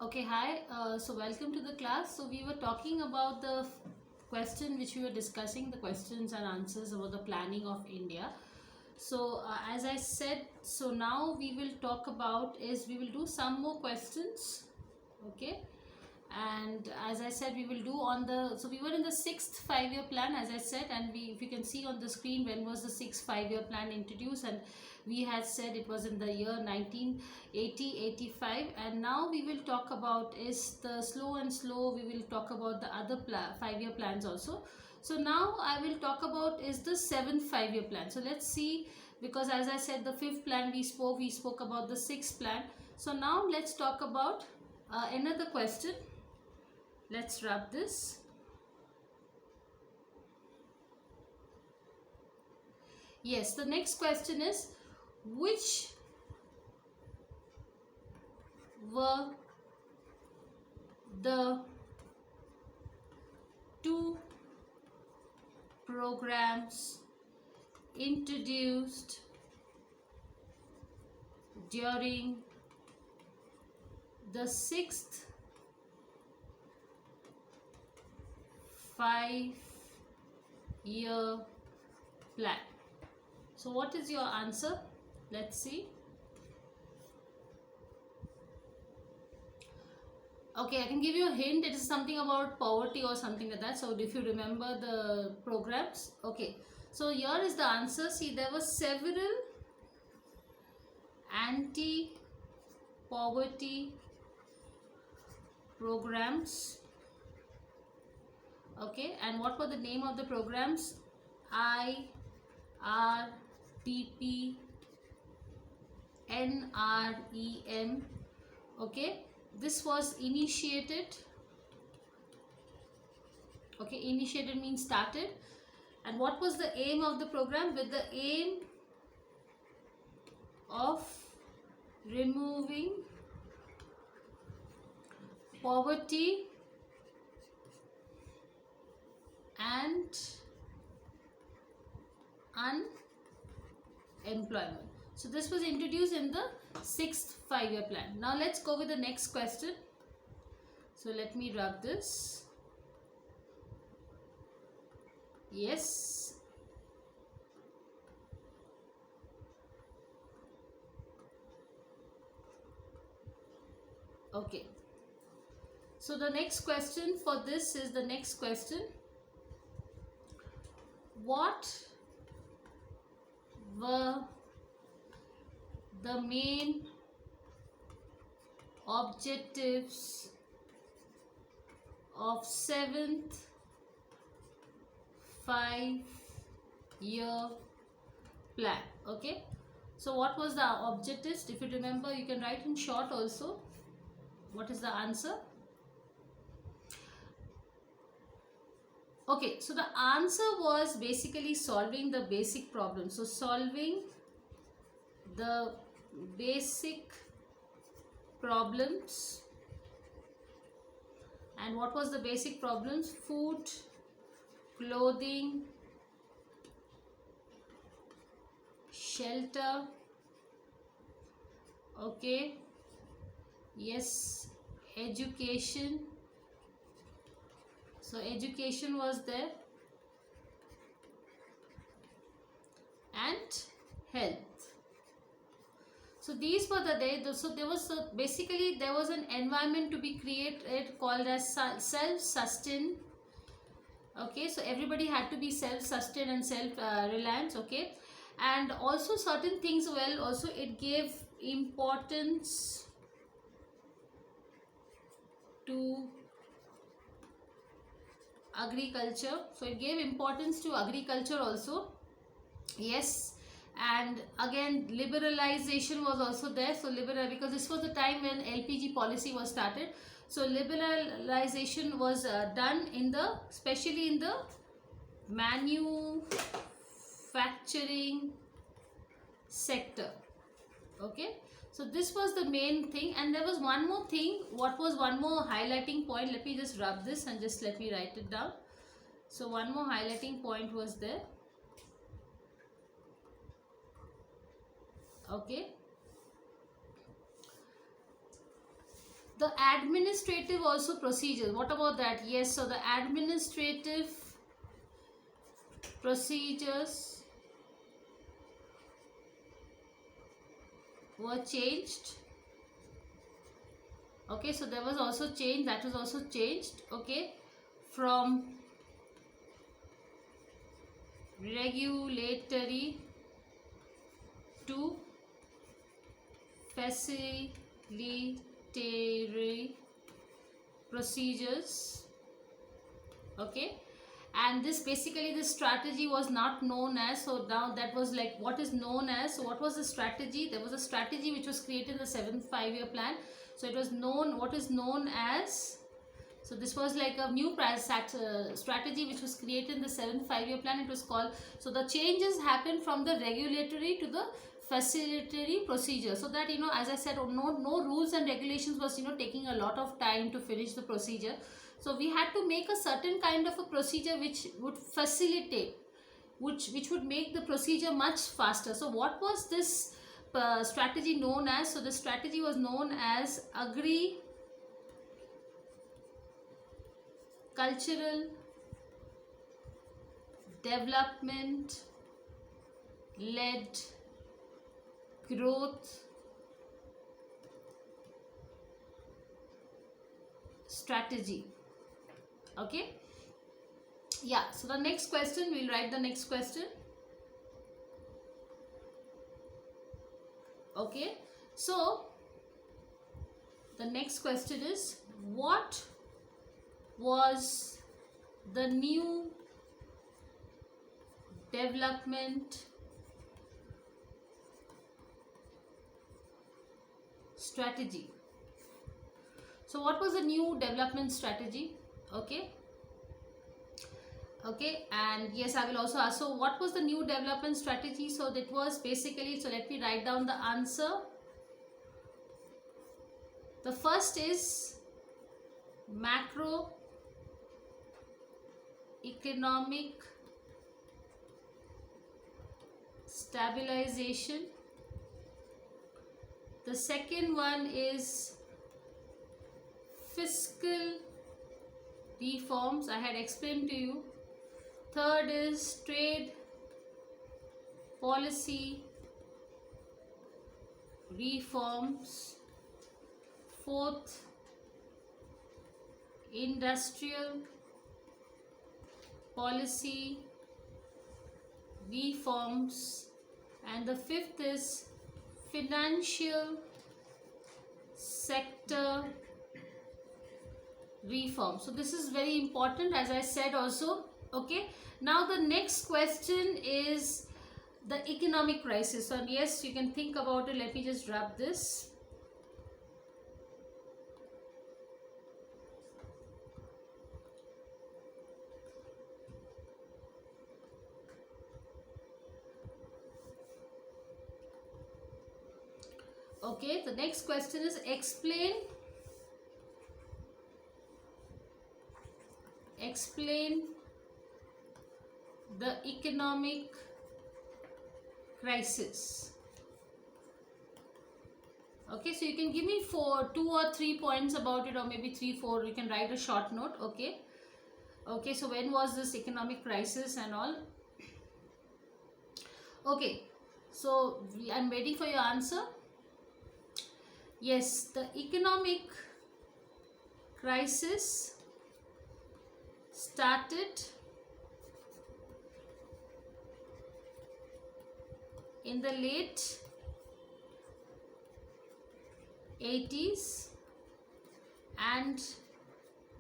Okay, hi. So welcome to the class. So we were talking about the question which we were discussing, the questions and answers about the planning of India. So as I said, so now we will talk about is we will do some more questions. Okay, and as I said, we will do on the, so we were in the sixth 5-year plan, as I said, and we, if you can see on the screen, when was the sixth 5-year plan introduced, and we had said it was in the year 1980-85. And now we will talk about is the slow and slow, we will talk about the other 5-year plans also. So now I will talk about is the seventh 5-year plan. So let's see, because as I said, the fifth plan we spoke about the sixth plan. So now let's talk about another question. Let's rub this. Yes, the next question is, which were the two programs introduced during the sixth 5-year plan? So what is your answer? Let's see. Okay, I can give you a hint. It is something about poverty or something like that. So if you remember the programs. Okay, so here is the answer. See, there were several anti-poverty programs. Okay, and what were the name of the programs? IRTP, NREM. Okay, this was initiated. Okay, initiated means started. And what was the aim of the program? With the aim of removing poverty and unemployment. So this was introduced in the sixth 5-year plan. Now let's go with the next question. So let me rub this. Yes. Okay. So the next question for this is the next question. What were the main objectives of seventh 5-year plan? Okay, so what was the objectives? If you remember, you can write in short also. What is the answer? Okay, so the answer was basically solving the basic problem. So solving the basic problems. And what was the basic problems? Food, clothing, shelter. Okay, yes, education. So education was there, and health. So these were the day. So there was basically there was an environment to be created called as self-sustained. Okay, so everybody had to be self-sustained and self-reliant. Okay, and also certain things. Well, also it gave importance to agriculture. So it gave importance to agriculture also. Yes, and again liberalization was also there. So liberal, because this was the time when LPG policy was started. So liberalization was done in the, especially in the manufacturing sector. Okay, so this was the main thing. And there was one more thing. What was one more highlighting point? Let me just rub this and just let me write it down. So one more highlighting point was there. Okay, The administrative also procedures, what about that? Yes, so the administrative procedures were changed. Okay, so there was also change, that was also changed. Okay, from regulatory to facilitatory procedures. Okay, and this basically, this strategy was not known as, so now that was like what is known as. So what was the strategy? There was a strategy which was created in the 7th 5-year plan. So it was known, what is known as, so this was like a new strategy which was created in the 7th 5-year plan. It was called, so the changes happened from the regulatory to the facilitatory procedure, so that, as I said, no rules and regulations was, taking a lot of time to finish the procedure. So we had to make a certain kind of a procedure which would facilitate, which would make the procedure much faster. So what was this strategy known as? So the strategy was known as agricultural development led growth strategy. Okay, yeah, so the next question, we'll write the next question. Okay, so the next question is, what was the new development strategy? So what was the new development strategy? Okay, and yes, I will also ask, so what was the new development strategy? So that was basically, so let me write down the answer. The first is macroeconomic stabilization. The second one is fiscal reforms, I had explained to you. Third is trade policy reforms. Fourth, industrial policy reforms. And the fifth is financial sector reform. So this is very important, as I said also. Okay, now the next question is the economic crisis. So yes, you can think about it. Let me just wrap this. Okay, the next question is explain the economic crisis. Okay, so you can give me 2 or 3 points about it, or maybe 3 4, you can write a short note. Okay, so when was this economic crisis and all? Okay, so I'm waiting for your answer. Yes, the economic crisis started in the late 80s and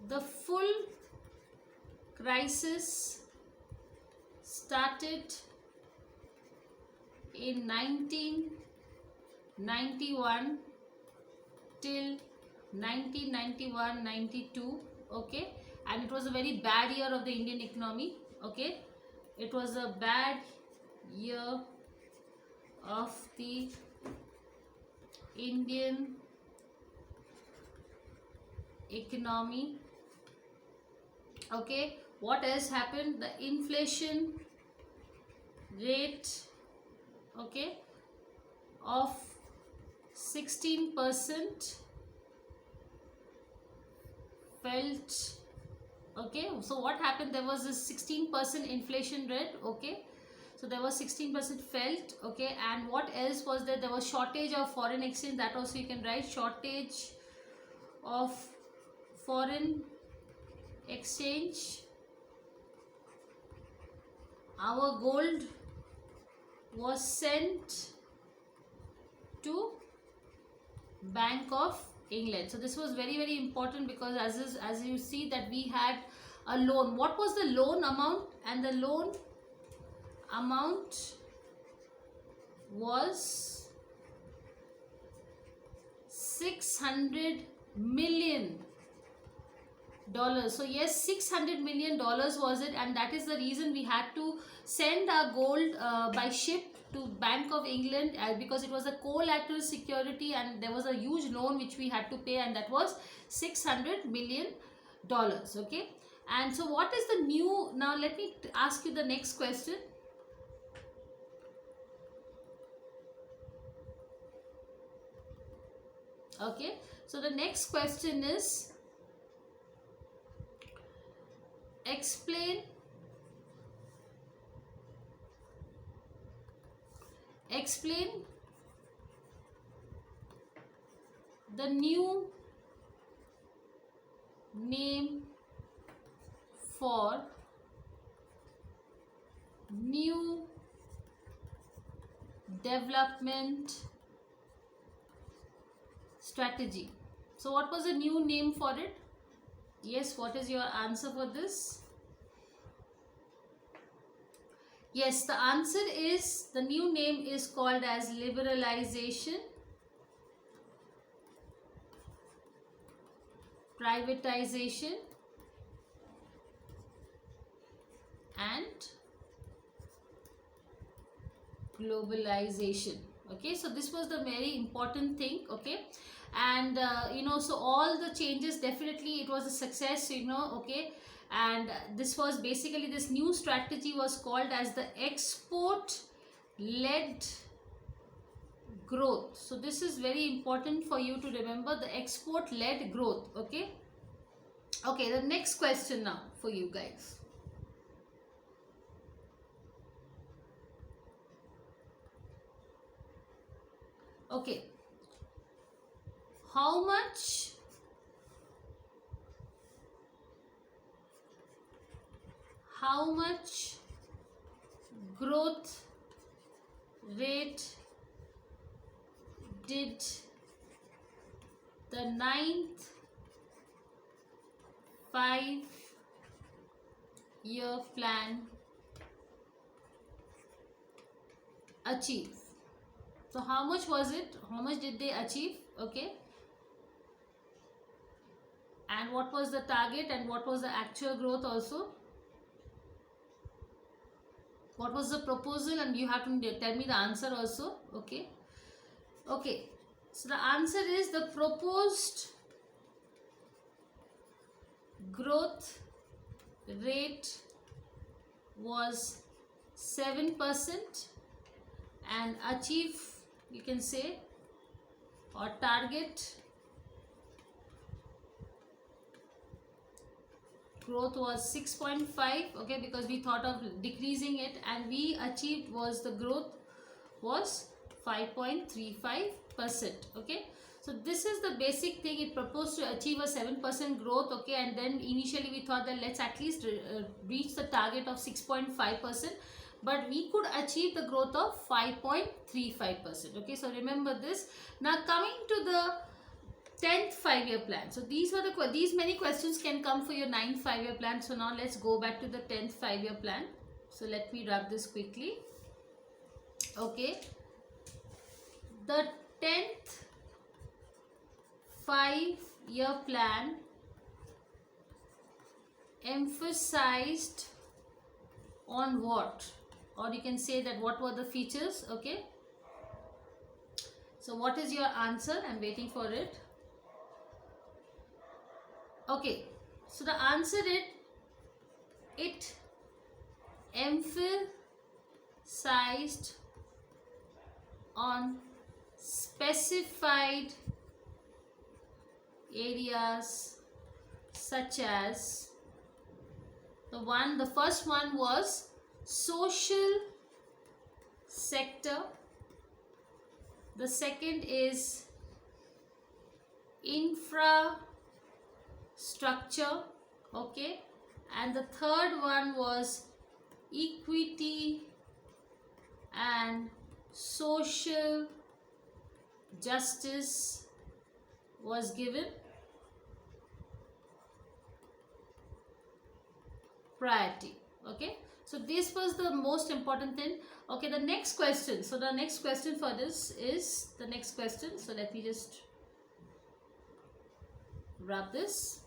the full crisis started in 1991 till 1991-92. Okay, and it was a very bad year of the Indian economy. Okay, it was a bad year of the Indian economy. Okay, what else happened? The inflation rate, okay, of 16% felt. Okay, so what happened, there was this 16% inflation rate. Okay, so there was 16% felt. Okay, and what else was there? There was shortage of foreign exchange. That also you can write, shortage of foreign exchange. Our gold was sent to Bank of England. So this was very very important, because as you see that we had a loan. What was the loan amount? And the loan amount was $600 million. So yes, $600 million was it, and that is the reason we had to send our gold by ship to Bank of England, because it was a collateral security and there was a huge loan which we had to pay, and that was $600 million. Okay, and so what is the new, now let me ask you the next question. Okay, so the next question is, explain the new name for new development strategy. So what was the new name for it? Yes, what is your answer for this? Yes, the answer is, the new name is called as liberalization, privatization, and globalization. Okay, so this was the very important thing. Okay, and so all the changes, definitely it was a success, okay, and this was basically, this new strategy was called as the export led growth. So this is very important for you to remember, the export led growth. Okay, okay, the next question now for you guys. Okay, how much growth rate did the 9th 5-year plan achieve? So how much was it? How much did they achieve? Okay, and what was the target, and what was the actual growth also? What was the proposal? And you have to tell me the answer also. Okay, okay, so the answer is, the proposed growth rate was 7%, and achieve, you can say, or target growth was 6.5. okay, because we thought of decreasing it, and we achieved was, the growth was 5.35%. okay, so this is the basic thing. It proposed to achieve a 7% growth. Okay, and then initially we thought that let's at least reach the target of 6.5%, but we could achieve the growth of 5.35%. okay, so remember this. Now coming to the 10th 5-year plan. So these many questions can come for your 9th 5-year plan. So now let's go back to the 10th 5-year plan. So let me rub this quickly. Okay, the 10th 5-year plan emphasized on what? Or you can say that what were the features? Okay, so what is your answer? I'm waiting for it. Okay, so the answer is, it emphasized on specified areas such as the first one was social sector, the second is infrastructure, okay, and the third one was equity and social justice was given priority. Okay, so this was the most important thing. Okay, the next question, so the next question for this is the next question, so let me just wrap this.